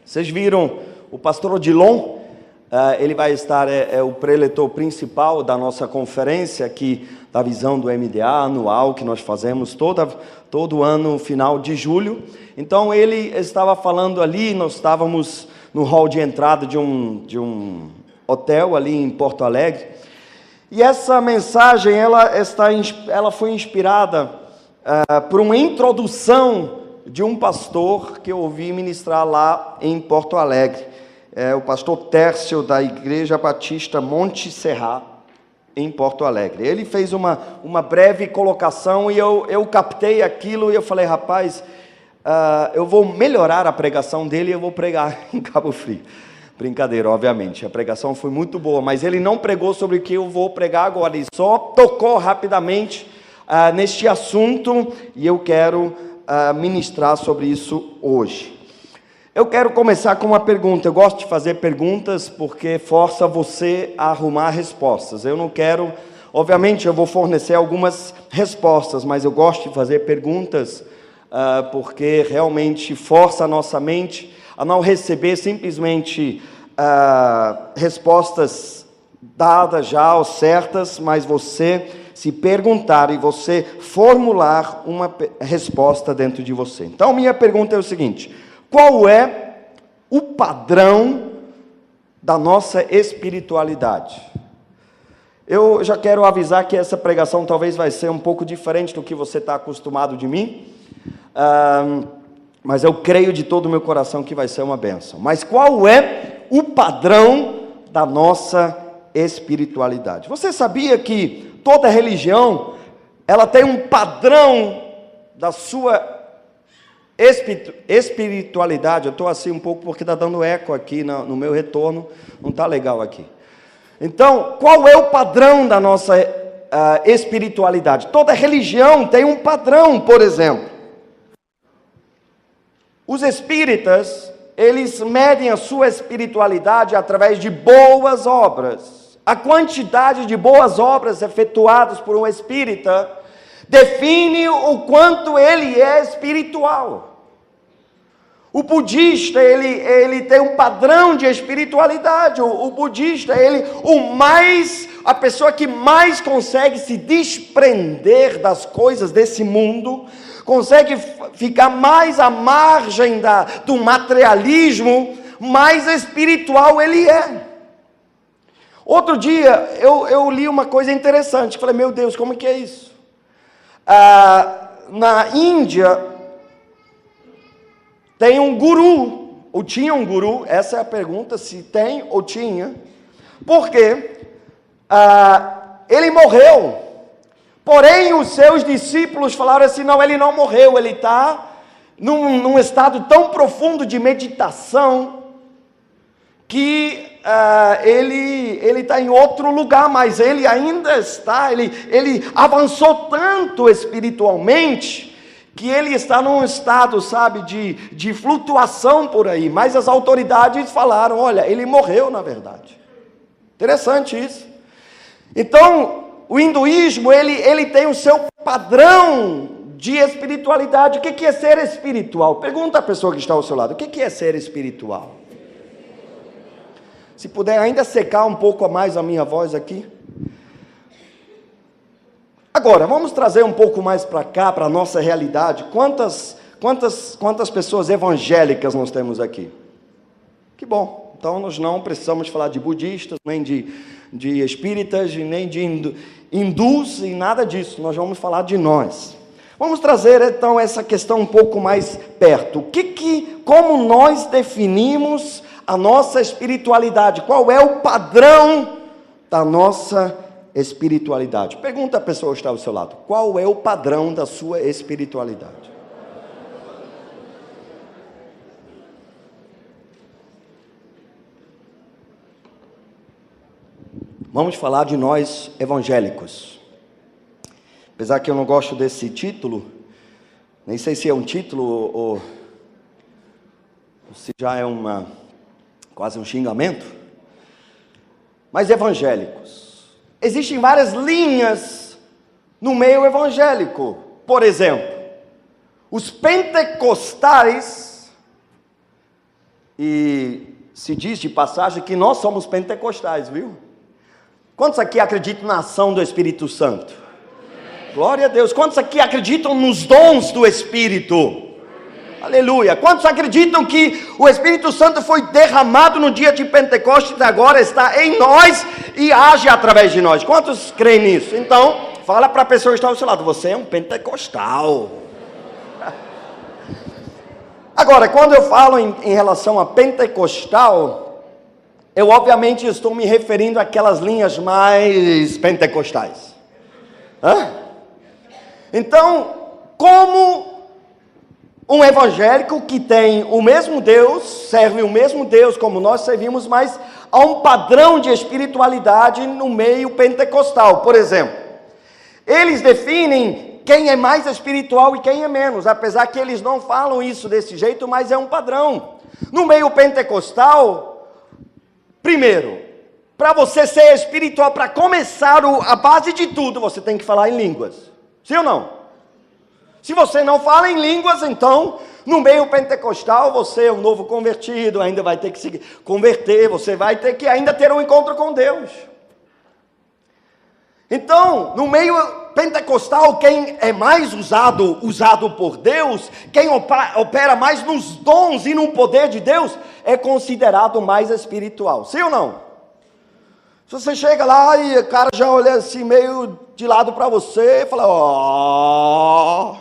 Vocês viram o pastor Odilon? Ele vai estar, o preletor principal da nossa conferência aqui, da visão do MDA anual, que nós fazemos todo ano, final de julho. Então ele estava falando ali, nós estávamos no hall de entrada de um hotel ali em Porto Alegre, e essa mensagem, ela foi inspirada por uma introdução de um pastor que eu ouvi ministrar lá em Porto Alegre, o pastor Tércio, da Igreja Batista Monte Serra, em Porto Alegre. Ele fez uma breve colocação e eu captei aquilo e eu falei, rapaz, eu vou melhorar a pregação dele e eu vou pregar em Cabo Frio. Brincadeira, obviamente, a pregação foi muito boa, mas ele não pregou sobre o que eu vou pregar agora, ele só tocou rapidamente neste assunto e eu quero ministrar sobre isso hoje. Eu quero começar com uma pergunta. Eu gosto de fazer perguntas porque força você a arrumar respostas. Eu não quero, obviamente eu vou fornecer algumas respostas, mas eu gosto de fazer perguntas porque realmente força a nossa mente a não receber simplesmente respostas dadas já ou certas, mas você se perguntar e você formular uma resposta dentro de você. Então, minha pergunta é o seguinte: qual é o padrão da nossa espiritualidade? Eu já quero avisar que essa pregação talvez vai ser um pouco diferente do que você está acostumado de mim, mas eu creio de todo o meu coração que vai ser uma bênção. Mas qual é o padrão da nossa espiritualidade? Você sabia que toda religião, ela tem um padrão da sua espiritualidade? Eu estou assim um pouco porque está dando eco aqui no meu retorno, não está legal aqui. Então, qual é o padrão da nossa espiritualidade? Toda religião tem um padrão. Por exemplo, os espíritas, eles medem a sua espiritualidade através de boas obras. A quantidade de boas obras efetuadas por um espírita define o quanto ele é espiritual. O budista, ele tem um padrão de espiritualidade. O budista, a pessoa que mais consegue se desprender das coisas desse mundo, consegue ficar mais à margem do materialismo, mais espiritual ele é. Outro dia, eu li uma coisa interessante, falei, meu Deus, como que é isso? Na Índia, tem um guru, ou tinha um guru, essa é a pergunta, se tem ou tinha, porque ele morreu, porém os seus discípulos falaram assim, não, ele não morreu, ele está num estado tão profundo de meditação, que ele está em outro lugar, mas ele ainda está, ele avançou tanto espiritualmente, que ele está num estado, sabe, de flutuação por aí, mas as autoridades falaram, olha, ele morreu na verdade. Interessante isso. Então, o hinduísmo, ele tem o seu padrão de espiritualidade. O que é ser espiritual? Pergunta à pessoa que está ao seu lado, o que é ser espiritual? Se puder ainda secar um pouco a mais a minha voz aqui. Agora, vamos trazer um pouco mais para cá, para a nossa realidade. Quantas pessoas evangélicas nós temos aqui? Que bom. Então, nós não precisamos falar de budistas, nem de espíritas, nem de hindus, e nada disso. Nós vamos falar de nós. Vamos trazer, então, essa questão um pouco mais perto. Como nós definimos a nossa espiritualidade? Qual é o padrão da nossa espiritualidade? Pergunta a pessoa que está ao seu lado, qual é o padrão da sua espiritualidade? Vamos falar de nós evangélicos. Apesar que eu não gosto desse título, nem sei se é um título ou se já é quase um xingamento, mas evangélicos. Existem várias linhas no meio evangélico. Por exemplo, os pentecostais E se diz de passagem que nós somos pentecostais, viu? Quantos aqui acreditam na ação do Espírito Santo? Glória a Deus. Quantos aqui acreditam nos dons do Espírito? Aleluia. Quantos acreditam que o Espírito Santo foi derramado no dia de Pentecostes e agora está em nós e age através de nós? Quantos creem nisso? Então, fala para a pessoa que está ao seu lado, você é um pentecostal. Agora, quando eu falo em relação a pentecostal, eu obviamente estou me referindo àquelas linhas mais pentecostais. Então, como um evangélico que tem o mesmo Deus, serve o mesmo Deus como nós servimos, mas há um padrão de espiritualidade no meio pentecostal. Por exemplo, eles definem quem é mais espiritual e quem é menos, apesar que eles não falam isso desse jeito, mas é um padrão. No meio pentecostal, primeiro, para você ser espiritual, para começar a base de tudo, você tem que falar em línguas. Sim ou não? Se você não fala em línguas, então, no meio pentecostal, você é um novo convertido, ainda vai ter que se converter, você vai ter que ainda ter um encontro com Deus. Então, no meio pentecostal, quem é mais usado por Deus, quem opera mais nos dons e no poder de Deus, é considerado mais espiritual. Sim ou não? Se você chega lá e o cara já olha assim meio de lado para você e fala, ó.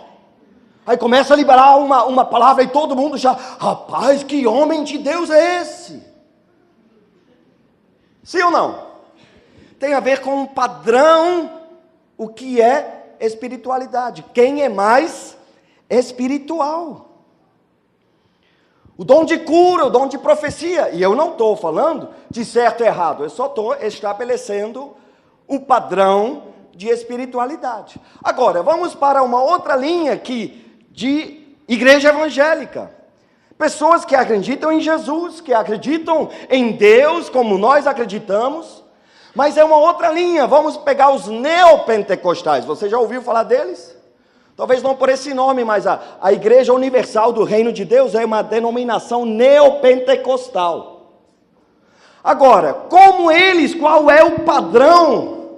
Aí começa a liberar uma palavra e todo mundo já, rapaz, que homem de Deus é esse? Sim ou não? Tem a ver com um padrão, o que é espiritualidade. Quem é mais espiritual? O dom de cura, o dom de profecia. E eu não estou falando de certo e errado, eu só estou estabelecendo o padrão de espiritualidade. Agora, vamos para uma outra linha de igreja evangélica. Pessoas que acreditam em Jesus, que acreditam em Deus, como nós acreditamos, mas é uma outra linha. Vamos pegar os neopentecostais. Você já ouviu falar deles? Talvez não por esse nome, mas a Igreja Universal do Reino de Deus é uma denominação neopentecostal. Agora, qual é o padrão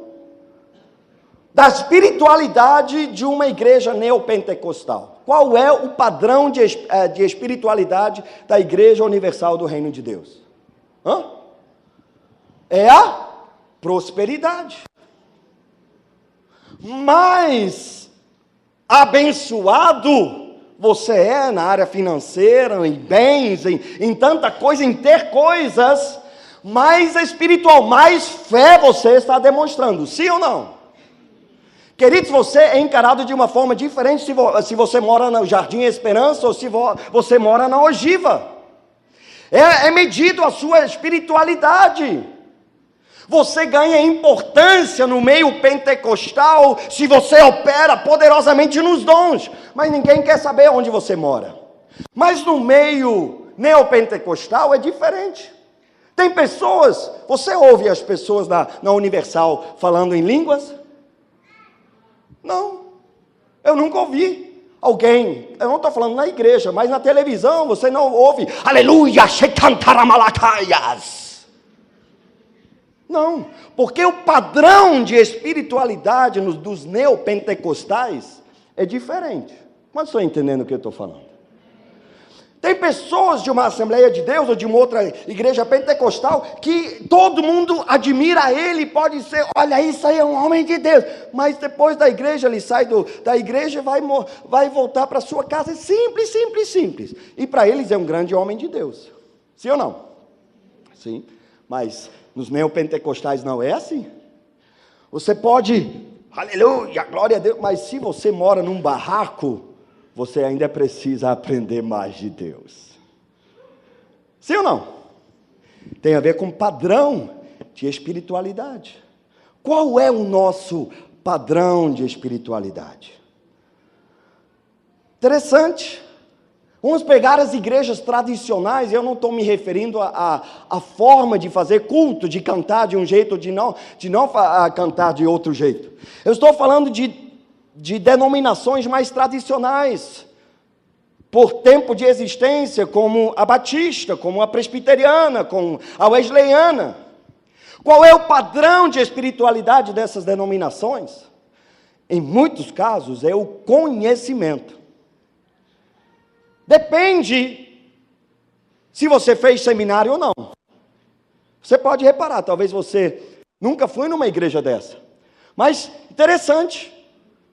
da espiritualidade de uma igreja neopentecostal? Qual é o padrão de espiritualidade da Igreja Universal do Reino de Deus? É a prosperidade. Mais abençoado você é na área financeira, em bens, em tanta coisa, em ter coisas, mais espiritual, mais fé você está demonstrando, sim ou não? Queridos, você é encarado de uma forma diferente se você mora no Jardim Esperança ou se você mora na Ogiva. É medido a sua espiritualidade. Você ganha importância no meio pentecostal se você opera poderosamente nos dons, mas ninguém quer saber onde você mora. Mas no meio neopentecostal é diferente. Tem pessoas, você ouve as pessoas na Universal falando em línguas? Não, eu nunca ouvi alguém, eu não estou falando na igreja, mas na televisão você não ouve, aleluia, shekantaramalakaias. Não, porque o padrão de espiritualidade dos neopentecostais é diferente. Mas estou entendendo o que eu estou falando? Tem pessoas de uma Assembleia de Deus ou de uma outra igreja pentecostal que todo mundo admira ele, pode ser, olha, isso aí é um homem de Deus. Mas depois da igreja, ele sai da igreja e vai voltar para sua casa. Simples, simples, simples. E para eles é um grande homem de Deus. Sim ou não? Sim, mas nos neopentecostais não é assim. Você pode, aleluia, glória a Deus, mas se você mora num barraco, você ainda precisa aprender mais de Deus. Sim ou não? Tem a ver com padrão de espiritualidade. Qual é o nosso padrão de espiritualidade? Interessante. Vamos pegar as igrejas tradicionais, eu não estou me referindo à forma de fazer culto, de cantar de um jeito, de não cantar de outro jeito. Eu estou falando de denominações mais tradicionais. por tempo de existência, como a batista, como a presbiteriana, como a wesleyana. Qual é o padrão de espiritualidade dessas denominações? Em muitos casos é o conhecimento. Depende se você fez seminário ou não. Você pode reparar, talvez você nunca foi numa igreja dessa. Mas, interessante,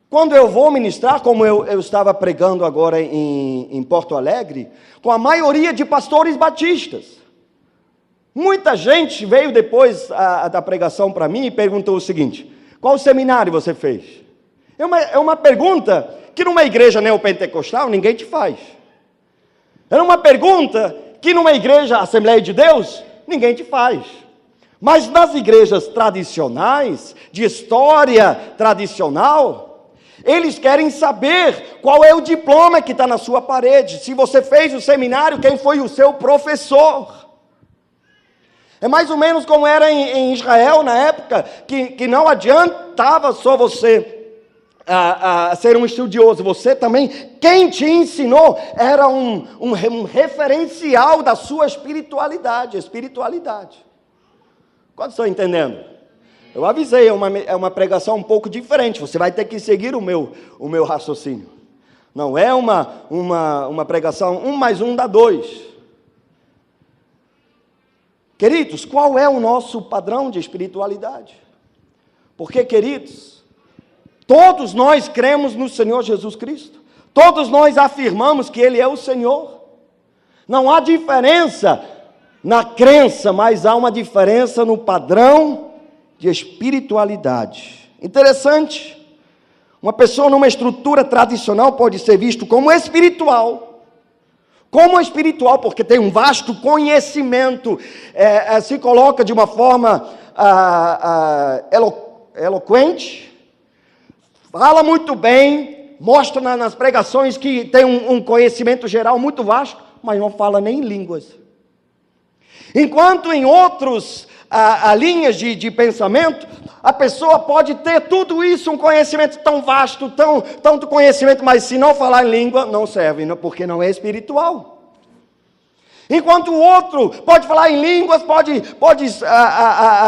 quando eu vou ministrar, como eu estava pregando agora em Porto Alegre, com a maioria de pastores batistas. Muita gente veio depois da pregação para mim e perguntou o seguinte: qual seminário você fez? É uma pergunta que numa igreja neopentecostal ninguém te faz. É uma pergunta que numa igreja Assembleia de Deus ninguém te faz. Mas nas igrejas tradicionais, de história tradicional, eles querem saber qual é o diploma que está na sua parede. Se você fez o seminário, quem foi o seu professor? É mais ou menos como era em Israel na época, que não adiantava só você ser um estudioso, você também, quem te ensinou era um referencial da sua espiritualidade. Quantos estão entendendo? Eu avisei, é uma pregação um pouco diferente, você vai ter que seguir o meu raciocínio. Não é uma pregação 1 mais 1 dá 2. Queridos, qual é o nosso padrão de espiritualidade? Porque, queridos, todos nós cremos no Senhor Jesus Cristo. Todos nós afirmamos que Ele é o Senhor. Não há diferença na crença, mas há uma diferença no padrão de espiritualidade. Interessante. Uma pessoa numa estrutura tradicional pode ser visto como espiritual. Como espiritual, porque tem um vasto conhecimento, se coloca de uma forma eloquente, fala muito bem, mostra nas pregações que tem um conhecimento geral muito vasto, mas não fala nem línguas. Enquanto em outros linhas de pensamento, a pessoa pode ter tudo isso, um conhecimento tão vasto, tanto conhecimento, mas se não falar em língua, não serve, porque não é espiritual. Enquanto o outro pode falar em línguas, pode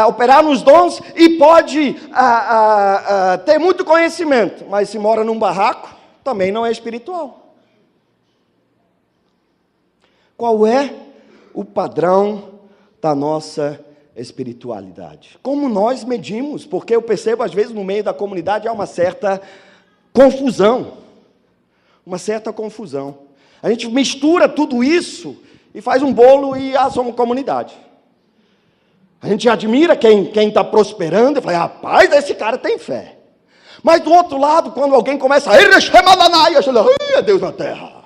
operar nos dons e pode ter muito conhecimento, mas se mora num barraco, também não é espiritual. Qual é o padrão da nossa espiritualidade? Como nós medimos? Porque eu percebo, às vezes, no meio da comunidade há uma certa confusão. A gente mistura tudo isso e faz um bolo e somos comunidade. A gente admira quem está prosperando e fala: rapaz, esse cara tem fé. Mas do outro lado, quando alguém começa a é Deus na terra.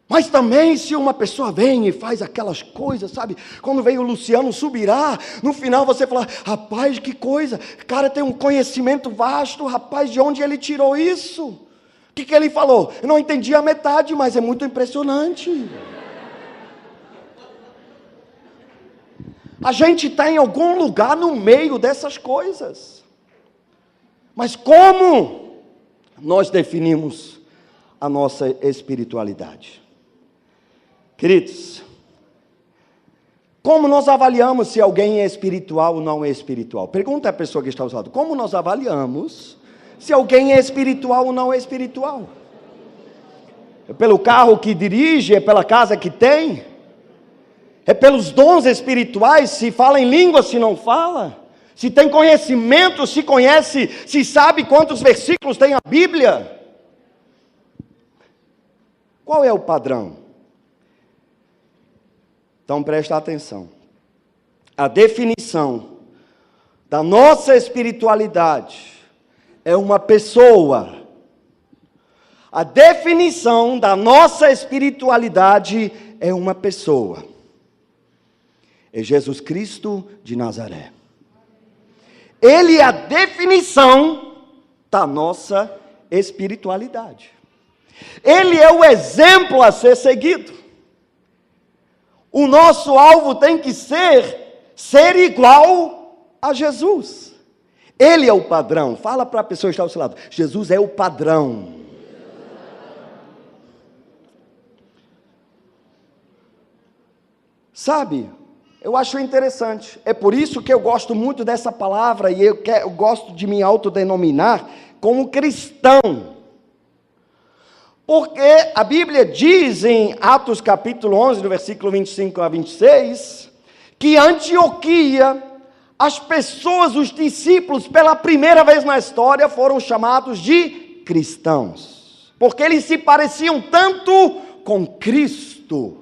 Mas também, se uma pessoa vem e faz aquelas coisas, sabe? Quando veio o Luciano Subirá, no final você fala: rapaz, que coisa, o cara tem um conhecimento vasto, rapaz, de onde ele tirou isso? O que ele falou? Eu não entendi a metade, mas é muito impressionante. A gente está em algum lugar no meio dessas coisas. Mas como nós definimos a nossa espiritualidade? Queridos, como nós avaliamos se alguém é espiritual ou não é espiritual? Pergunta à pessoa que está ao lado: como nós avaliamos se alguém é espiritual ou não é espiritual? É pelo carro que dirige? É pela casa que tem? É pelos dons espirituais? Se fala em língua, se não fala? Se tem conhecimento, se conhece, se sabe quantos versículos tem a Bíblia? Qual é o padrão? Então presta atenção. A definição da nossa espiritualidade é uma pessoa. A definição da nossa espiritualidade é uma pessoa. É Jesus Cristo de Nazaré. Ele é a definição da nossa espiritualidade. Ele é o exemplo a ser seguido. O nosso alvo tem que ser igual a Jesus. Ele é o padrão. Fala para a pessoa que está ao seu lado. Jesus é o padrão. Sabe, eu acho interessante. É por isso que eu gosto muito dessa palavra e eu gosto de me autodenominar como cristão. Porque a Bíblia diz em Atos capítulo 11, no versículo 25 a 26, que Antioquia, as pessoas, os discípulos, pela primeira vez na história, foram chamados de cristãos. Porque eles se pareciam tanto com Cristo.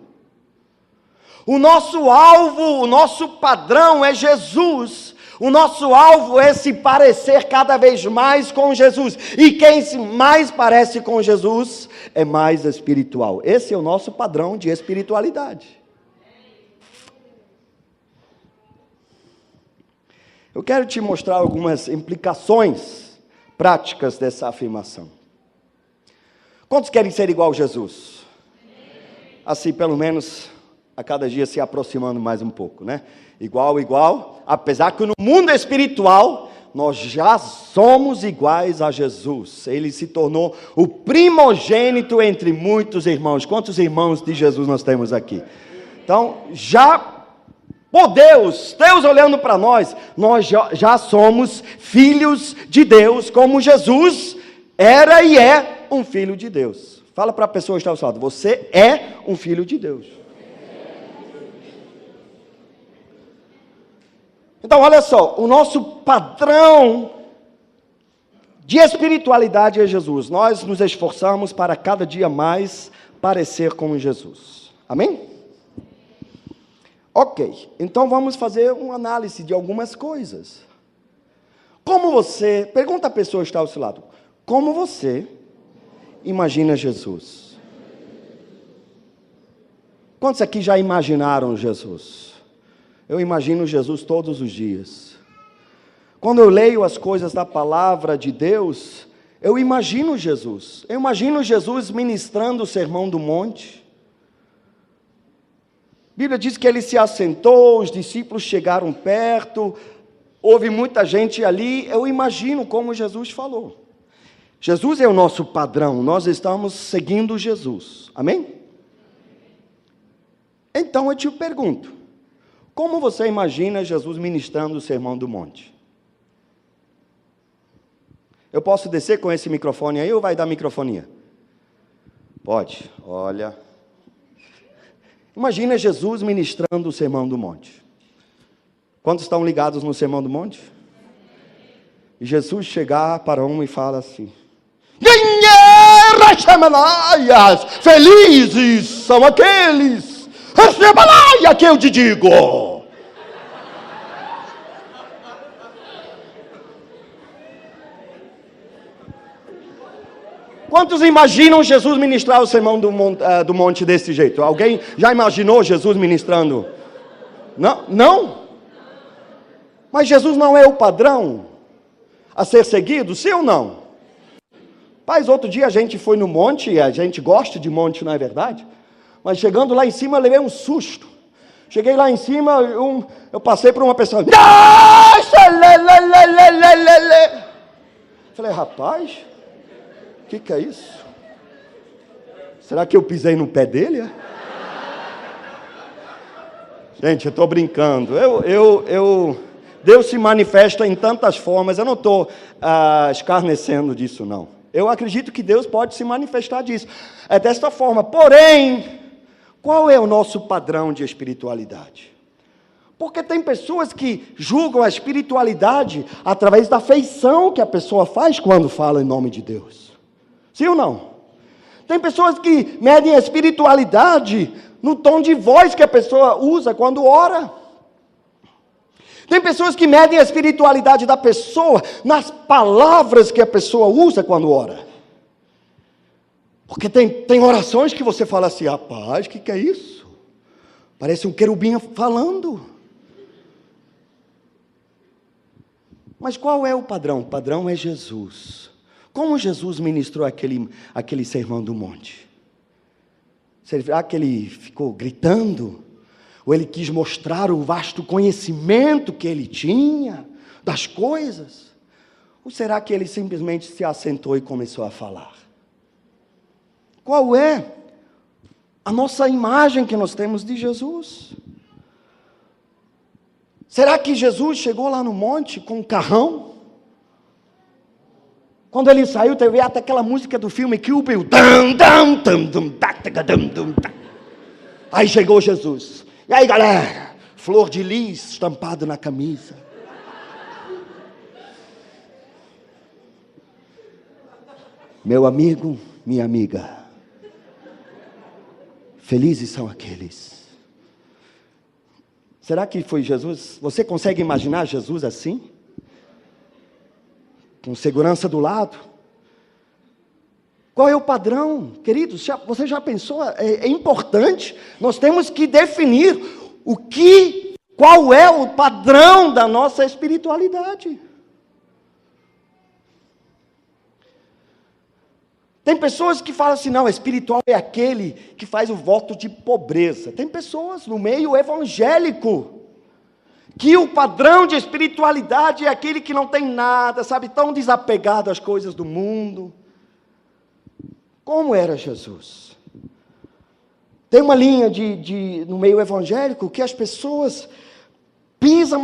O nosso alvo, o nosso padrão é Jesus. O nosso alvo é se parecer cada vez mais com Jesus. E quem se mais parece com Jesus é mais espiritual. Esse é o nosso padrão de espiritualidade. Eu quero te mostrar algumas implicações práticas dessa afirmação. Quantos querem ser igual a Jesus? Assim, pelo menos, a cada dia se aproximando mais um pouco, né? Igual, apesar que no mundo espiritual, nós já somos iguais a Jesus. Ele se tornou o primogênito entre muitos irmãos. Quantos irmãos de Jesus nós temos aqui? Então, por Deus olhando para nós já somos filhos de Deus, como Jesus era e é um filho de Deus. Fala para a pessoa que está ao seu lado, você é um filho de Deus. Então, olha só, o nosso padrão de espiritualidade é Jesus. Nós nos esforçamos para cada dia mais parecer com Jesus. Amém? Ok, então vamos fazer uma análise de algumas coisas. Pergunta a pessoa que está ao seu lado, como você imagina Jesus? Quantos aqui já imaginaram Jesus? Eu imagino Jesus todos os dias. Quando eu leio as coisas da palavra de Deus, eu imagino Jesus. Eu imagino Jesus ministrando o Sermão do Monte. A Bíblia diz que ele se assentou, os discípulos chegaram perto, houve muita gente ali. Eu imagino como Jesus falou. Jesus é o nosso padrão, nós estamos seguindo Jesus. Amém? Então eu te pergunto, como você imagina Jesus ministrando o Sermão do Monte? Eu posso descer com esse microfone aí ou vai dar microfonia? Pode, olha. Imagina Jesus ministrando o Sermão do Monte. Quantos estão ligados no Sermão do Monte? E Jesus chegar para um e fala assim: felizes são aqueles, receba que eu te digo. Quantos imaginam Jesus ministrar o Sermão do Monte desse jeito? Alguém já imaginou Jesus ministrando? Não? Não? Mas Jesus não é o padrão a ser seguido, sim ou não? Paz, outro dia a gente foi no monte, e a gente gosta de monte, não é verdade? Mas chegando lá em cima, eu levei um susto. Cheguei lá em cima, eu passei por uma pessoa. Falei, rapaz, o que é isso? Será que eu pisei no pé dele? Gente, eu estou brincando. Deus se manifesta em tantas formas. Eu não estou escarnecendo disso, não. Eu acredito que Deus pode se manifestar disso. É desta forma. Porém, qual é o nosso padrão de espiritualidade? Porque tem pessoas que julgam a espiritualidade através da feição que a pessoa faz quando fala em nome de Deus. Sim ou não? Tem pessoas que medem a espiritualidade no tom de voz que a pessoa usa quando ora. Tem pessoas que medem a espiritualidade da pessoa nas palavras que a pessoa usa quando ora. Porque tem orações que você fala assim, rapaz, o que é isso? Parece um querubim falando. Mas qual é o padrão? O padrão é Jesus. Como Jesus ministrou aquele sermão do monte? Será que ele ficou gritando? Ou ele quis mostrar o vasto conhecimento que ele tinha das coisas? Ou será que ele simplesmente se assentou e começou a falar? Qual é a nossa imagem que nós temos de Jesus? Será que Jesus chegou lá no monte com um carrão? Quando ele saiu, teve até aquela música do filme Kill Bill. Aí chegou Jesus. E aí, galera? Flor de lis estampado na camisa. Meu amigo, minha amiga, felizes são aqueles. Será que foi Jesus? Você consegue imaginar Jesus assim? Com segurança do lado? Qual é o padrão? Queridos, você já pensou? É importante. Nós temos que definir qual é o padrão da nossa espiritualidade. Tem pessoas que falam assim, não, espiritual é aquele que faz o voto de pobreza. Tem pessoas no meio evangélico que o padrão de espiritualidade é aquele que não tem nada, sabe, tão desapegado às coisas do mundo. Como era Jesus? Tem uma linha no meio evangélico que as pessoas pisam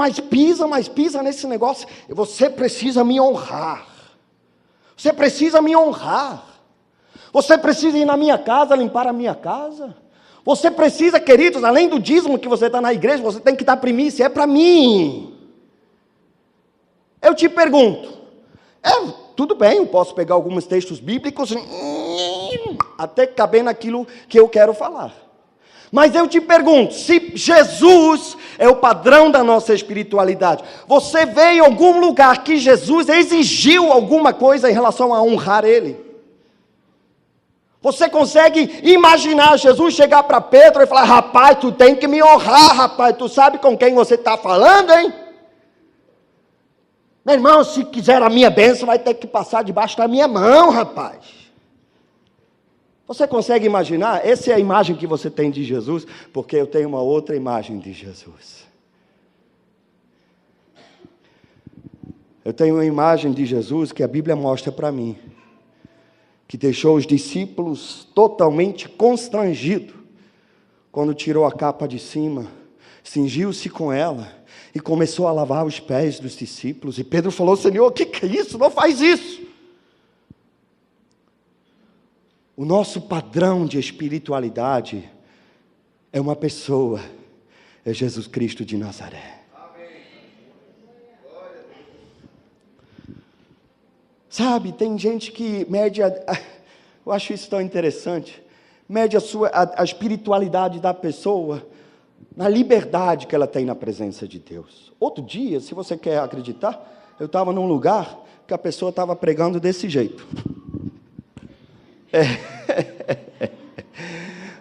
nesse negócio. Você precisa me honrar. Você precisa me honrar. Você precisa ir na minha casa, limpar a minha casa. Você precisa, queridos, além do dízimo que você está na igreja, você tem que dar primícia, é para mim. Eu te pergunto, tudo bem, eu posso pegar alguns textos bíblicos, até caber naquilo que eu quero falar. Mas eu te pergunto, se Jesus é o padrão da nossa espiritualidade, você vê em algum lugar que Jesus exigiu alguma coisa em relação a honrar Ele? Você consegue imaginar Jesus chegar para Pedro e falar, rapaz, tu tem que me honrar, rapaz, tu sabe com quem você está falando, hein? Meu irmão, se quiser a minha bênção, vai ter que passar debaixo da minha mão, rapaz. Você consegue imaginar? Essa é a imagem que você tem de Jesus, porque eu tenho uma outra imagem de Jesus. Eu tenho uma imagem de Jesus que a Bíblia mostra para mim, que deixou os discípulos totalmente constrangidos, quando tirou a capa de cima, cingiu-se com ela, e começou a lavar os pés dos discípulos, e Pedro falou, Senhor, o que é isso? Não faz isso. O nosso padrão de espiritualidade é uma pessoa, é Jesus Cristo de Nazaré. Sabe, tem gente que mede, eu acho isso tão interessante, mede a espiritualidade da pessoa na liberdade que ela tem na presença de Deus. Outro dia, se você quer acreditar, eu estava num lugar que a pessoa estava pregando desse jeito.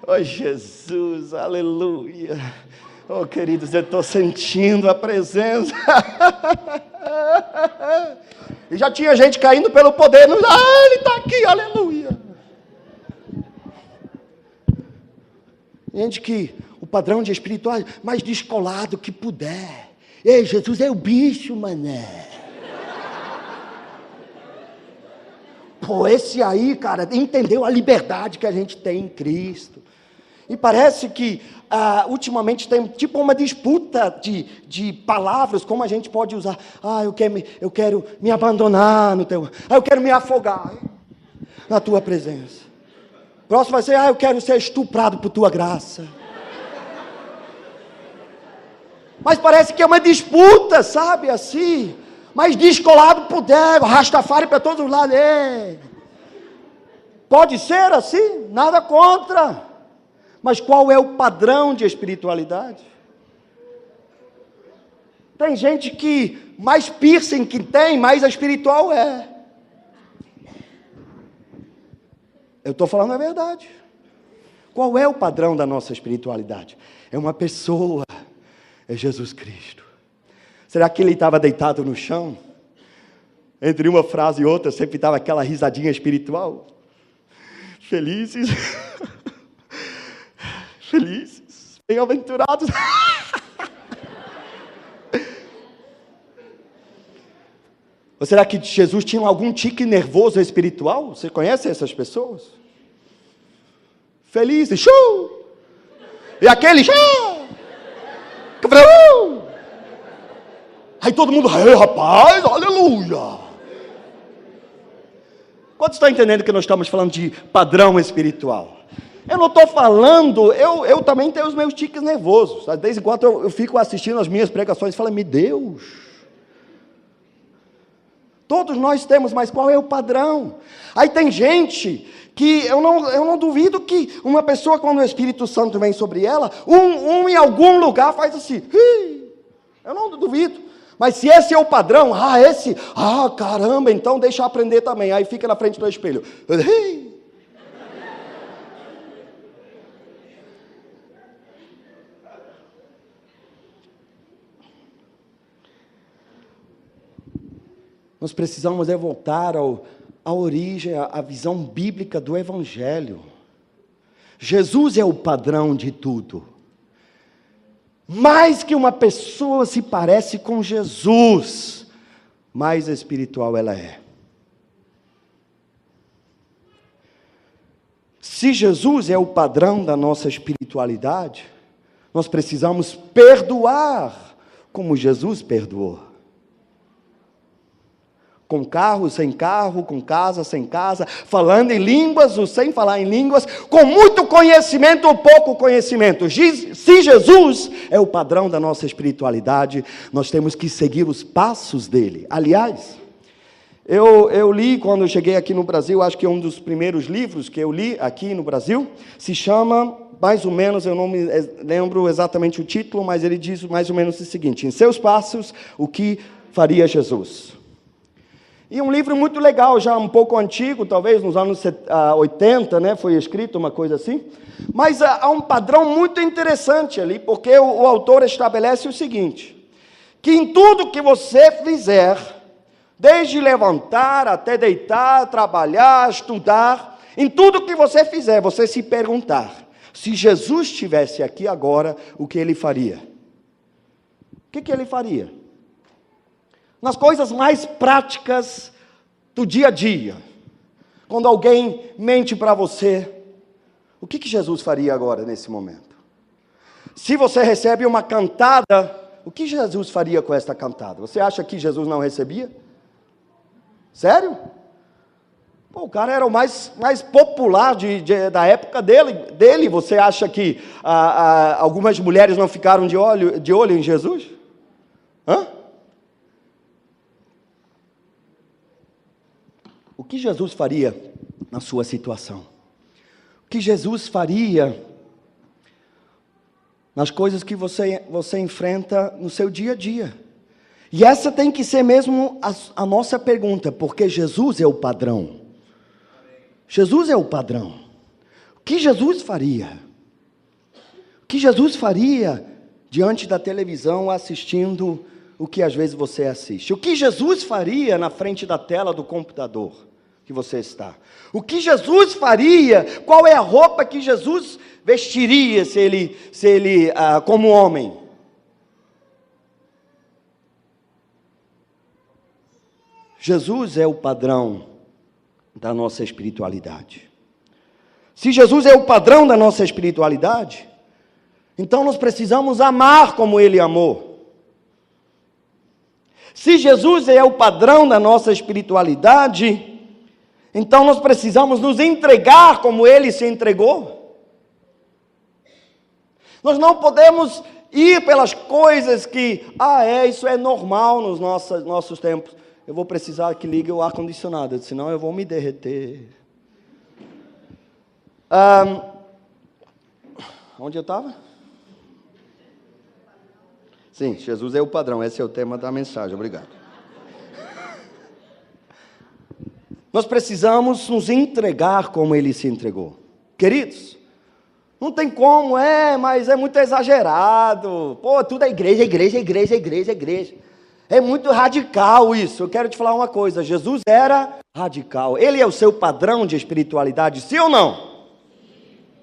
Oh Jesus, aleluia. Oh queridos, eu estou sentindo a presença. E já tinha gente caindo pelo poder. Ele está aqui, aleluia. Gente que o padrão de espiritual mais descolado que puder. Ei, Jesus é o bicho, mané. Pô, esse aí, cara, entendeu a liberdade que a gente tem em Cristo. E parece que ultimamente tem tipo uma disputa de palavras, como a gente pode usar. Eu quero me abandonar no teu... eu quero me afogar na tua presença. Próximo vai ser, eu quero ser estuprado por tua graça. Mas parece que é uma disputa, sabe, assim. Mas descolado por Deus, Rastafari para todos os lados. Pode ser assim, nada contra. Mas qual é o padrão de espiritualidade? Tem gente que mais piercing que tem, mais espiritual é. Eu estou falando a verdade. Qual é o padrão da nossa espiritualidade? É uma pessoa, é Jesus Cristo. Será que ele estava deitado no chão? Entre uma frase e outra, sempre estava aquela risadinha espiritual. Felizes... felizes, bem-aventurados. Ou será que Jesus tinha algum tique nervoso espiritual? Você conhece essas pessoas? Felizes, show! E aquele, show! Aí todo mundo, rapaz, aleluia! Quantos estão entendendo que nós estamos falando de padrão espiritual? Eu não estou falando, eu também tenho os meus tiques nervosos. De vez em quando eu fico assistindo as minhas pregações e falo, meu Deus. Todos nós temos, mas qual é o padrão? Aí tem gente que eu não duvido que uma pessoa, quando o Espírito Santo vem sobre ela, em algum lugar faz assim. Eu não duvido. Mas se esse é o padrão, caramba, então deixa eu aprender também. Aí fica na frente do espelho. Nós precisamos voltar à origem, à visão bíblica do Evangelho. Jesus é o padrão de tudo. Mais que uma pessoa se parece com Jesus, mais espiritual ela é. Se Jesus é o padrão da nossa espiritualidade, nós precisamos perdoar como Jesus perdoou. Com carro, sem carro, com casa, sem casa, falando em línguas ou sem falar em línguas, com muito conhecimento ou pouco conhecimento. Se Jesus é o padrão da nossa espiritualidade, nós temos que seguir os passos dele. Aliás, eu li quando eu cheguei aqui no Brasil, acho que é um dos primeiros livros que eu li aqui no Brasil, se chama, mais ou menos, eu não me lembro exatamente o título, mas ele diz mais ou menos o seguinte: em seus passos, o que faria Jesus? E um livro muito legal, já um pouco antigo, talvez nos anos 80, né, foi escrito uma coisa assim. Mas há um padrão muito interessante ali, porque o autor estabelece o seguinte: que em tudo que você fizer, desde levantar até deitar, trabalhar, estudar, em tudo que você fizer, você se perguntar, se Jesus estivesse aqui agora, o que ele faria? O que ele faria? Nas coisas mais práticas do dia a dia, quando alguém mente para você, o que Jesus faria agora nesse momento? Se você recebe uma cantada, o que Jesus faria com esta cantada? Você acha que Jesus não recebia? Sério? Pô, o cara era o mais popular da época dele. Você acha que algumas mulheres não ficaram de olho em Jesus? Hã? O que Jesus faria na sua situação? O que Jesus faria nas coisas que você enfrenta no seu dia a dia? E essa tem que ser mesmo a nossa pergunta, porque Jesus é o padrão. Jesus é o padrão. O que Jesus faria? O que Jesus faria diante da televisão assistindo o que às vezes você assiste? O que Jesus faria na frente da tela do computador que você está? O que Jesus faria? Qual é a roupa que Jesus vestiria se ele como homem? Jesus é o padrão da nossa espiritualidade. Se Jesus é o padrão da nossa espiritualidade, então nós precisamos amar como ele amou. Se Jesus é o padrão da nossa espiritualidade, então nós precisamos nos entregar como ele se entregou. Nós não podemos ir pelas coisas que, isso é normal nos nossos tempos. Eu vou precisar que ligue o ar-condicionado, senão eu vou me derreter. Onde eu estava? Sim, Jesus é o padrão, esse é o tema da mensagem, obrigado. Nós precisamos nos entregar como ele se entregou. Queridos, não tem como, mas é muito exagerado. Pô, tudo é igreja, igreja, igreja, igreja, igreja. É muito radical isso. Eu quero te falar uma coisa, Jesus era radical. Ele é o seu padrão de espiritualidade, sim ou não?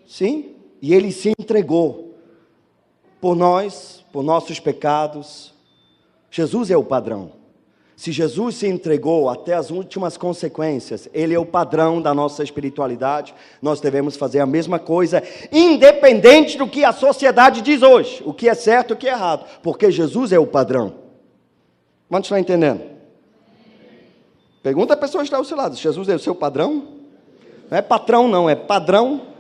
Sim. E ele se entregou por nós, por nossos pecados. Jesus é o padrão. Se Jesus se entregou até as últimas consequências, Ele é o padrão da nossa espiritualidade, nós devemos fazer a mesma coisa, independente do que a sociedade diz hoje, o que é certo e o que é errado, porque Jesus é o padrão. Quantos estão entendendo? Pergunta a pessoa que está ao seu lado, Jesus é o seu padrão? Não é patrão não, é padrão.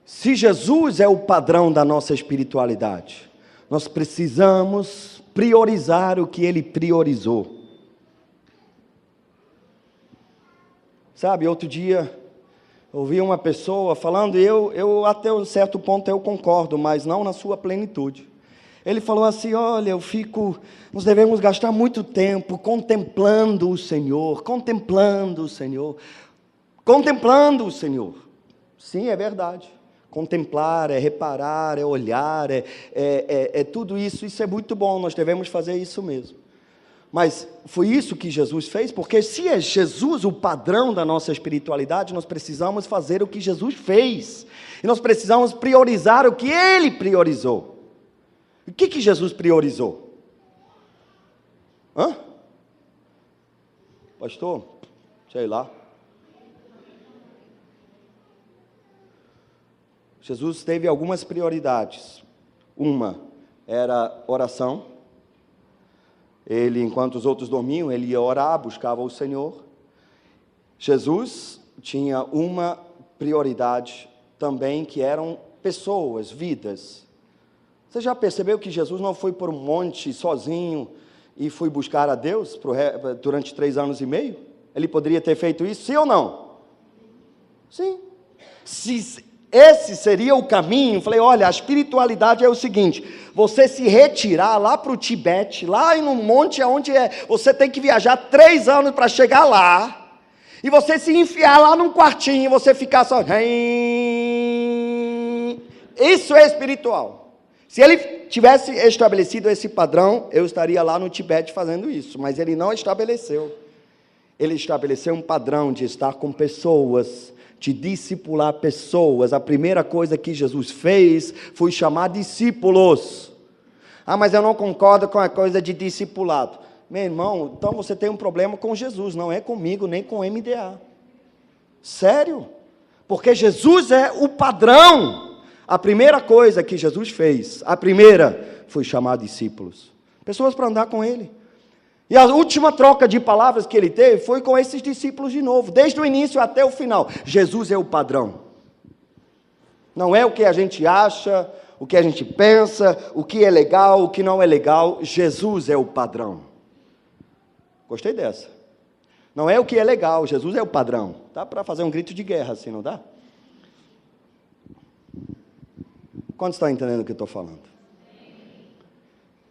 Se Jesus é o padrão da nossa espiritualidade, nós precisamos priorizar o que Ele priorizou. Sabe, outro dia, ouvi uma pessoa falando, e eu até um certo ponto eu concordo, mas não na sua plenitude. Ele falou assim, olha, nós devemos gastar muito tempo contemplando o Senhor, contemplando o Senhor, contemplando o Senhor. Sim, é verdade. Contemplar, é reparar, é olhar, é tudo isso, isso é muito bom, nós devemos fazer isso mesmo. Mas foi isso que Jesus fez, porque se é Jesus o padrão da nossa espiritualidade, nós precisamos fazer o que Jesus fez, e nós precisamos priorizar o que Ele priorizou. O que Jesus priorizou? Pastor? Sei lá. Jesus teve algumas prioridades. Uma era oração. Ele, enquanto os outros dormiam, ele ia orar, buscava o Senhor. Jesus tinha uma prioridade também, que eram pessoas, vidas. Você já percebeu que Jesus não foi por um monte sozinho e foi buscar a Deus durante 3 anos e meio? Ele poderia ter feito isso, sim ou não? Sim. Se esse seria o caminho, falei, olha, a espiritualidade é o seguinte, você se retirar lá para o Tibete, lá no monte onde você tem que viajar 3 anos para chegar lá, e você se enfiar lá num quartinho, você ficar só, isso é espiritual. Se ele tivesse estabelecido esse padrão, eu estaria lá no Tibete fazendo isso, mas ele não estabeleceu. Ele estabeleceu um padrão de estar com pessoas, de discipular pessoas. A primeira coisa que Jesus fez foi chamar discípulos. Mas eu não concordo com a coisa de discipulado. Meu irmão, então você tem um problema com Jesus, não é comigo, nem com o MDA. Sério? Porque Jesus é o padrão. A primeira coisa que Jesus fez, a primeira, foi chamar discípulos. Pessoas para andar com Ele. E a última troca de palavras que Ele teve foi com esses discípulos de novo, desde o início até o final. Jesus é o padrão. Não é o que a gente acha, o que a gente pensa, o que é legal, o que não é legal. Jesus é o padrão. Gostei dessa. Não é o que é legal, Jesus é o padrão. Dá para fazer um grito de guerra assim, não dá? Quantos estão entendendo o que eu estou falando?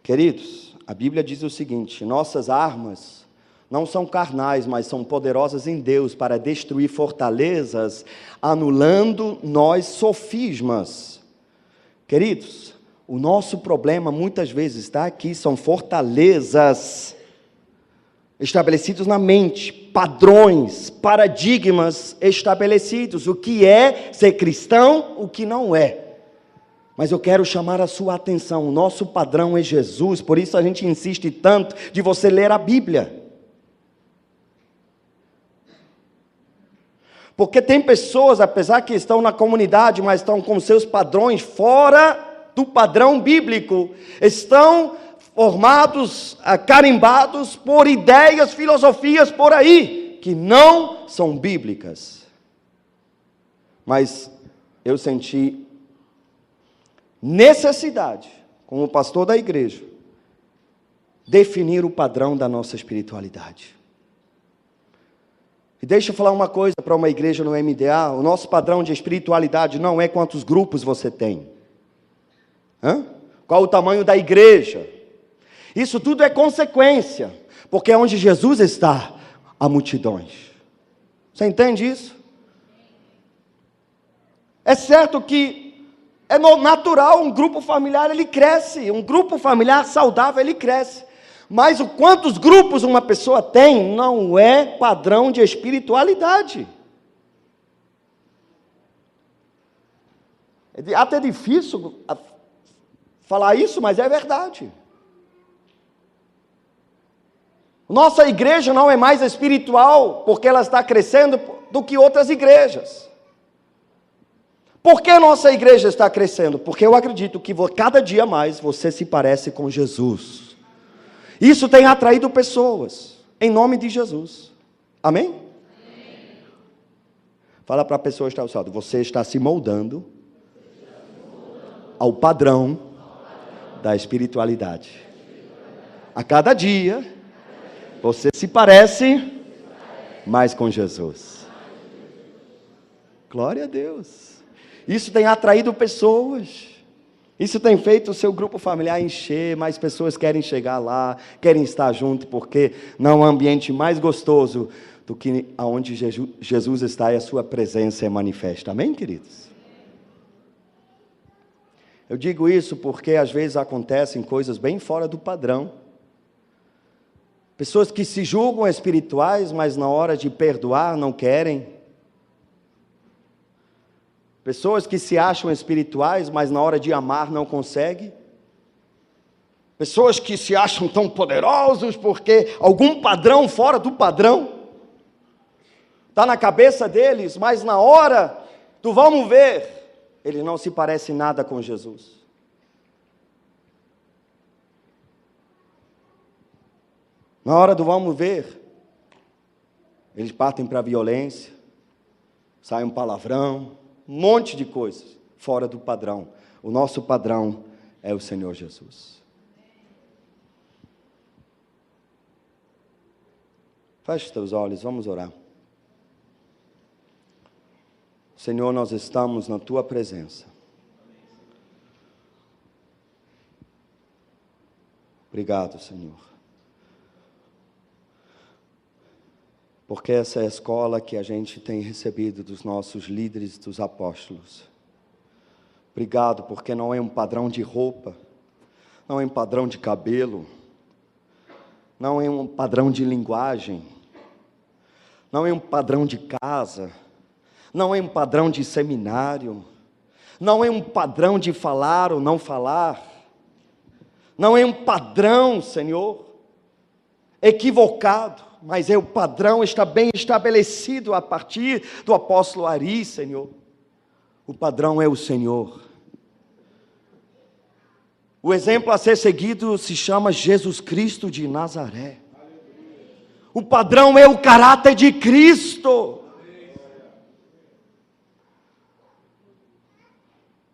Queridos, a Bíblia diz o seguinte, nossas armas não são carnais, mas são poderosas em Deus para destruir fortalezas, anulando nós sofismas. Queridos, o nosso problema muitas vezes está aqui, são fortalezas estabelecidos na mente, padrões, paradigmas estabelecidos, o que é ser cristão, o que não é. Mas eu quero chamar a sua atenção, o nosso padrão é Jesus, por isso a gente insiste tanto de você ler a Bíblia. Porque tem pessoas, apesar que estão na comunidade, mas estão com seus padrões fora do padrão bíblico, estão formados, carimbados por ideias, filosofias por aí, que não são bíblicas. Mas eu senti necessidade, como pastor da igreja, definir o padrão da nossa espiritualidade. E deixa eu falar uma coisa para uma igreja no MDA, o nosso padrão de espiritualidade não é quantos grupos você tem. Qual o tamanho da igreja? Isso tudo é consequência, porque onde Jesus está, há multidões. Você entende isso? É certo que é natural, um grupo familiar ele cresce, um grupo familiar saudável ele cresce, mas o quantos grupos uma pessoa tem não é padrão de espiritualidade. É até difícil falar isso, mas é verdade. Nossa igreja não é mais espiritual porque ela está crescendo do que outras igrejas. Por que nossa igreja está crescendo? Porque eu acredito que cada dia mais você se parece com Jesus. Isso tem atraído pessoas, em nome de Jesus. Amém? Amém. Fala para a pessoa que está ao seu lado, você está se moldando ao padrão da espiritualidade. A cada dia, você se parece mais com Jesus. Glória a Deus. Isso tem atraído pessoas. Isso tem feito o seu grupo familiar encher. Mais pessoas querem chegar lá, querem estar junto, porque não há ambiente mais gostoso do que aonde Jesus está e a sua presença é manifesta. Amém, queridos? Eu digo isso porque às vezes acontecem coisas bem fora do padrão. Pessoas que se julgam espirituais, mas na hora de perdoar não querem. Pessoas que se acham espirituais, mas na hora de amar não conseguem. Pessoas que se acham tão poderosos porque algum padrão fora do padrão está na cabeça deles, mas na hora do vamos ver, eles não se parecem nada com Jesus. Na hora do vamos ver, eles partem para a violência, sai um palavrão, um monte de coisas fora do padrão. O nosso padrão é o Senhor Jesus. Feche os teus olhos, vamos orar. Senhor, nós estamos na Tua presença. Obrigado, Senhor. Porque essa é a escola que a gente tem recebido dos nossos líderes, dos apóstolos. Obrigado, porque não é um padrão de roupa, não é um padrão de cabelo, não é um padrão de linguagem, não é um padrão de casa, não é um padrão de seminário, não é um padrão de falar ou não falar, não é um padrão, Senhor, equivocado, mas o padrão está bem estabelecido a partir do apóstolo Ari, Senhor. O padrão é o Senhor. O exemplo a ser seguido se chama Jesus Cristo de Nazaré. O padrão é o caráter de Cristo.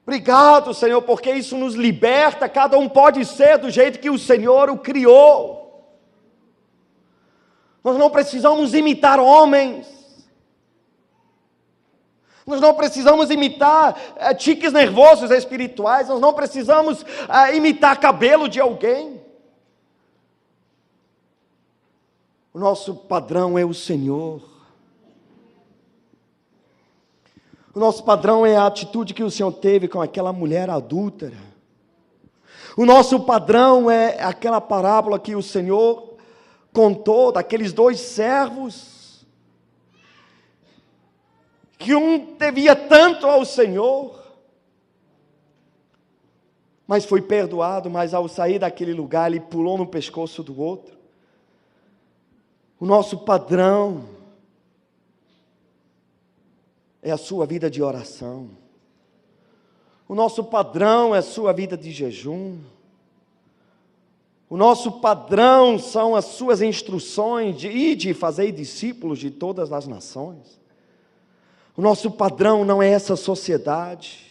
Obrigado, Senhor, porque isso nos liberta. Cada um pode ser do jeito que o Senhor o criou. Nós não precisamos imitar homens. Nós não precisamos imitar tiques nervosos espirituais. Nós não precisamos imitar cabelo de alguém. O nosso padrão é o Senhor. O nosso padrão é a atitude que o Senhor teve com aquela mulher adúltera. O nosso padrão é aquela parábola que o Senhor contou daqueles dois servos, que um devia tanto ao Senhor, mas foi perdoado, mas ao sair daquele lugar, ele pulou no pescoço do outro. O nosso padrão é a sua vida de oração. O nosso padrão é a sua vida de jejum. O nosso padrão são as suas instruções de ir de fazer discípulos de todas as nações. O nosso padrão não é essa sociedade,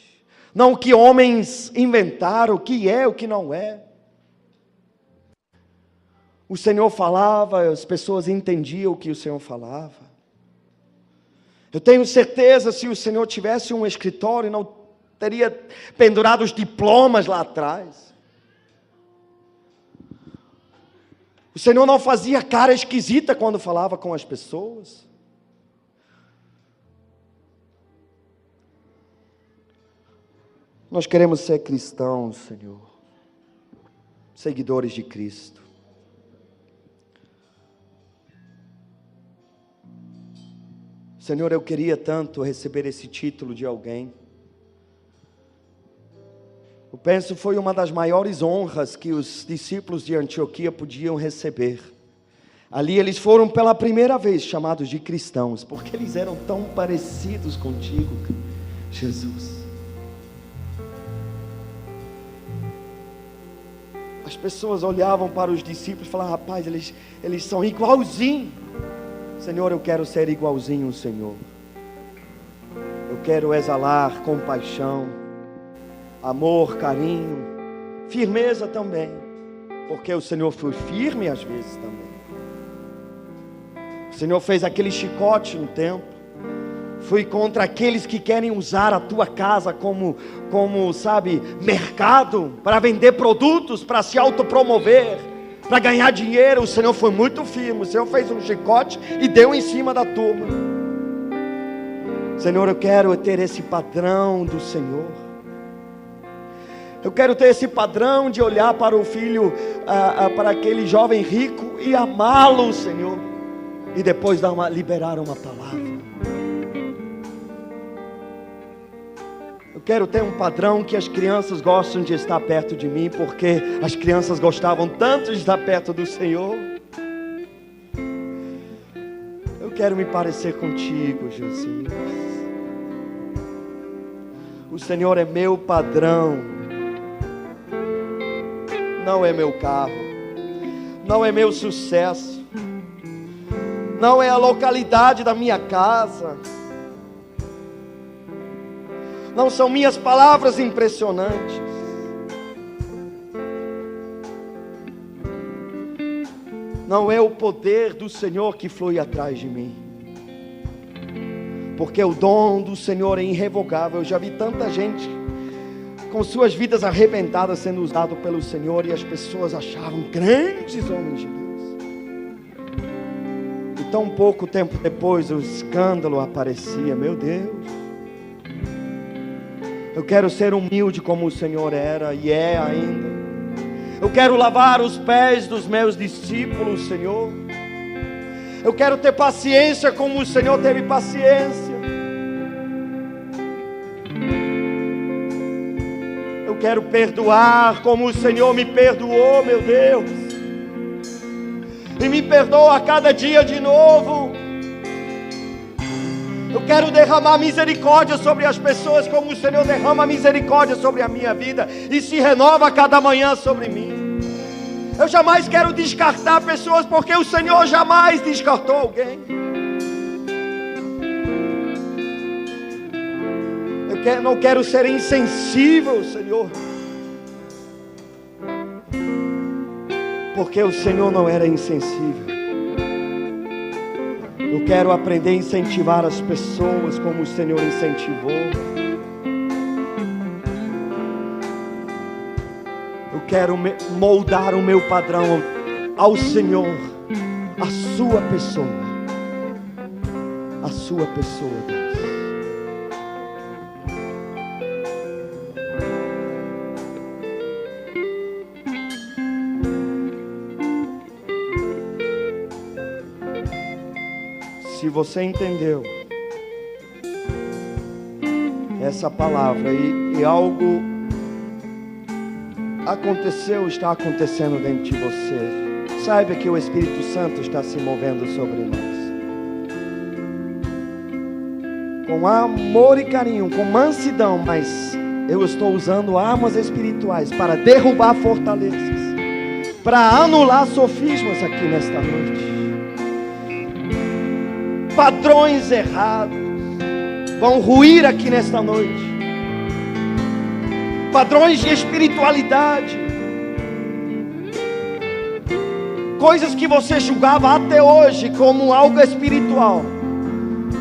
não o que homens inventaram, o que é, o que não é. O Senhor falava, as pessoas entendiam o que o Senhor falava. Eu tenho certeza, se o Senhor tivesse um escritório, não teria pendurado os diplomas lá atrás. O Senhor não fazia cara esquisita quando falava com as pessoas. Nós queremos ser cristãos, Senhor, seguidores de Cristo. Senhor, eu queria tanto receber esse título de alguém Eu penso que foi uma das maiores honras que os discípulos de Antioquia podiam receber. Ali eles foram pela primeira vez chamados de cristãos, porque eles eram tão parecidos contigo, Jesus. As pessoas olhavam para os discípulos e falavam: rapaz, eles são igualzinhos. Senhor, eu quero ser igualzinho ao Senhor. Eu quero exalar compaixão, amor, carinho, firmeza também, porque o Senhor foi firme às vezes também. O Senhor fez aquele chicote no templo, foi contra aqueles que querem usar a tua casa como sabe, mercado, para vender produtos, para se autopromover, para ganhar dinheiro. O Senhor foi muito firme, o Senhor fez um chicote e deu em cima da turma. Senhor, eu quero ter esse padrão do Senhor. Eu quero ter esse padrão de olhar para o filho, para aquele jovem rico e amá-lo, Senhor, e depois liberar uma palavra. Eu quero ter um padrão que as crianças gostam de estar perto de mim, porque as crianças gostavam tanto de estar perto do Senhor. Eu quero me parecer contigo, Jesus. O Senhor é meu padrão, não é meu carro, não é meu sucesso, não é a localidade da minha casa, não são minhas palavras impressionantes. Não é o poder do Senhor que flui atrás de mim, porque o dom do Senhor é irrevogável. Eu já vi tanta gente com suas vidas arrebentadas sendo usado pelo Senhor, e as pessoas achavam grandes homens de Deus, e tão pouco tempo depois o escândalo aparecia. Meu Deus, eu quero ser humilde como o Senhor era e é ainda. Eu quero lavar os pés dos meus discípulos, Senhor. Eu quero ter paciência como o Senhor teve paciência. Eu quero perdoar como o Senhor me perdoou, meu Deus. E me perdoa a cada dia de novo. Eu quero derramar misericórdia sobre as pessoas como o Senhor derrama misericórdia sobre a minha vida e se renova a cada manhã sobre mim. Eu jamais quero descartar pessoas, porque o Senhor jamais descartou alguém. Eu não quero ser insensível, Senhor, porque o Senhor não era insensível. Eu quero aprender a incentivar as pessoas como o Senhor incentivou. Eu quero moldar o meu padrão ao Senhor, a sua pessoa. A sua pessoa, Deus. Se você entendeu essa palavra e algo aconteceu, está acontecendo dentro de você, saiba que o Espírito Santo está se movendo sobre nós. Com amor e carinho, com mansidão, mas eu estou usando armas espirituais para derrubar fortalezas, para anular sofismas aqui nesta noite. Padrões errados vão ruir aqui nesta noite. Padrões de espiritualidade, coisas que você julgava até hoje como algo espiritual,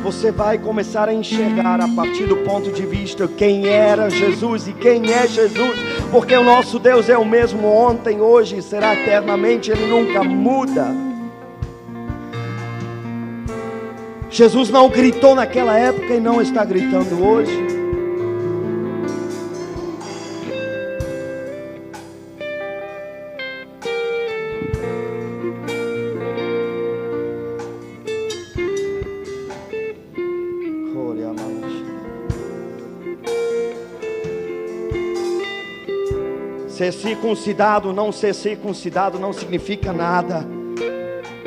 você vai começar a enxergar a partir do ponto de vista quem era Jesus e quem é Jesus, porque o nosso Deus é o mesmo ontem, hoje e será eternamente. Ele nunca muda. Jesus não gritou naquela época e não está gritando hoje. Ser circuncidado, não ser circuncidado não significa nada,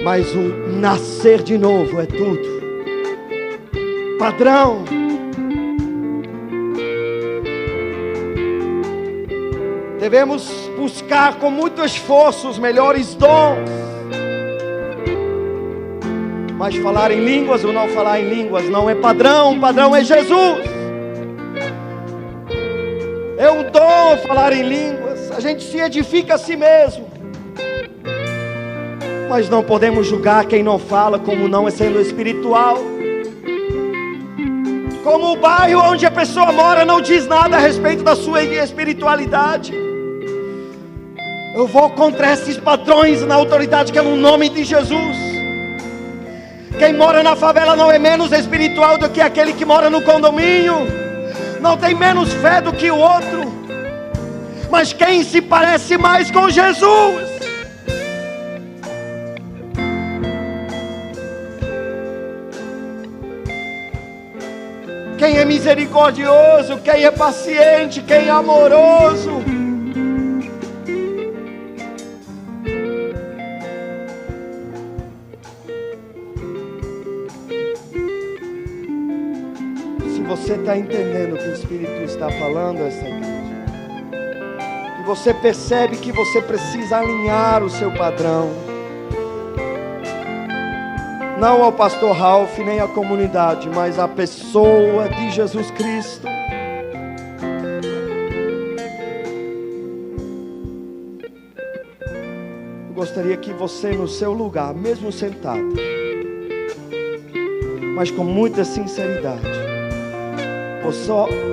mas o nascer de novo é tudo. Padrão. Devemos buscar com muito esforço os melhores dons. Mas falar em línguas ou não falar em línguas não é padrão, o padrão é Jesus. É um dom falar em línguas, a gente se edifica a si mesmo. Mas não podemos julgar quem não fala como não é sendo espiritual. Como o bairro onde a pessoa mora não diz nada a respeito da sua espiritualidade. Eu vou contra esses padrões na autoridade que é no nome de Jesus. Quem mora na favela não é menos espiritual do que aquele que mora no condomínio. Não tem menos fé do que o outro. Mas quem se parece mais com Jesus? Quem é misericordioso, quem é paciente, quem é amoroso. Você está entendendo o que o Espírito está falando a essa igreja? E você percebe que você precisa alinhar o seu padrão. Não ao pastor Ralph, nem à comunidade, mas à pessoa de Jesus Cristo. Eu gostaria que você no seu lugar, mesmo sentado, mas com muita sinceridade,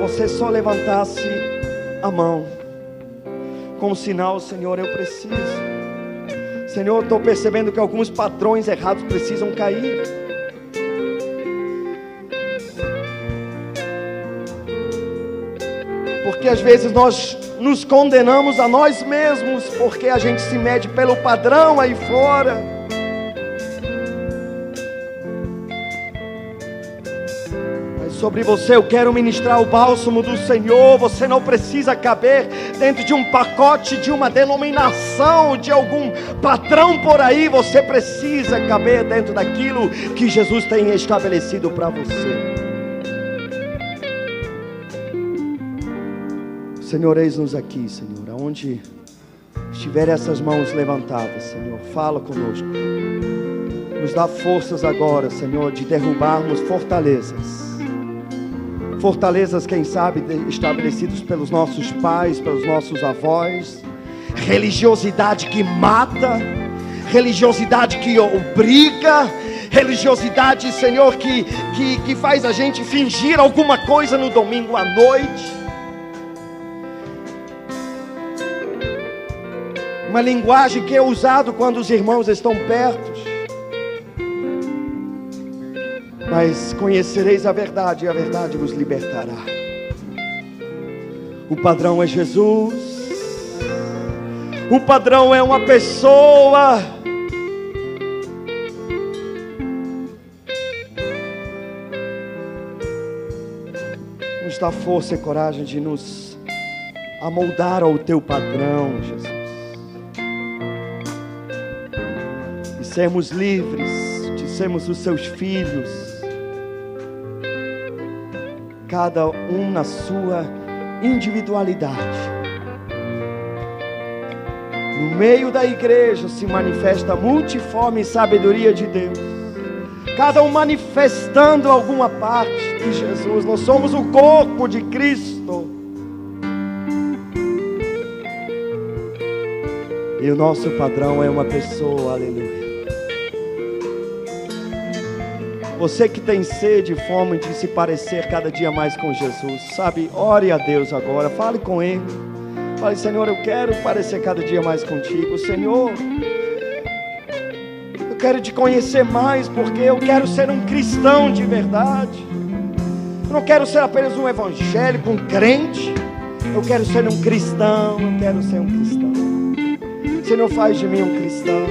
você só levantasse a mão, com o sinal: Senhor, eu preciso. Senhor, estou percebendo que alguns padrões errados precisam cair. Porque às vezes nós nos condenamos a nós mesmos, porque a gente se mede pelo padrão aí fora. Sobre você eu quero ministrar o bálsamo do Senhor. Você não precisa caber dentro de um pacote, de uma denominação, de algum patrão por aí. Você precisa caber dentro daquilo que Jesus tem estabelecido para você. Senhor, eis-nos aqui, Senhor, aonde estiver essas mãos levantadas, Senhor, fala conosco. Nos dá forças agora, Senhor, de derrubarmos fortalezas. Fortalezas, quem sabe, estabelecidos pelos nossos pais, pelos nossos avós. Religiosidade que mata, religiosidade que obriga, religiosidade, Senhor, que faz a gente fingir alguma coisa no domingo à noite. Uma linguagem que é usada quando os irmãos estão perto. Mas conhecereis a verdade e a verdade vos libertará. O padrão é Jesus. O padrão é uma pessoa. Nos dá força e coragem de nos amoldar ao teu padrão, Jesus. E sermos livres, de sermos os seus filhos. Cada um na sua individualidade. No meio da igreja se manifesta a multiforme sabedoria de Deus. Cada um manifestando alguma parte de Jesus. Nós somos o corpo de Cristo. E o nosso padrão é uma pessoa, aleluia. Você que tem sede e fome de se parecer cada dia mais com Jesus, sabe, ore a Deus agora, fale com Ele. Fale: Senhor, eu quero parecer cada dia mais contigo. Senhor, eu quero te conhecer mais, porque eu quero ser um cristão de verdade. Eu não quero ser apenas um evangélico, um crente. Eu quero ser um cristão, eu quero ser um cristão. Senhor, faz de mim um cristão.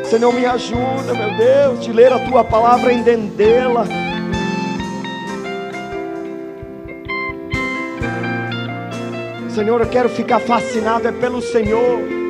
Senhor, me ajuda, meu Deus, de ler a Tua palavra e entendê-la. Senhor, eu quero ficar fascinado pelo Senhor.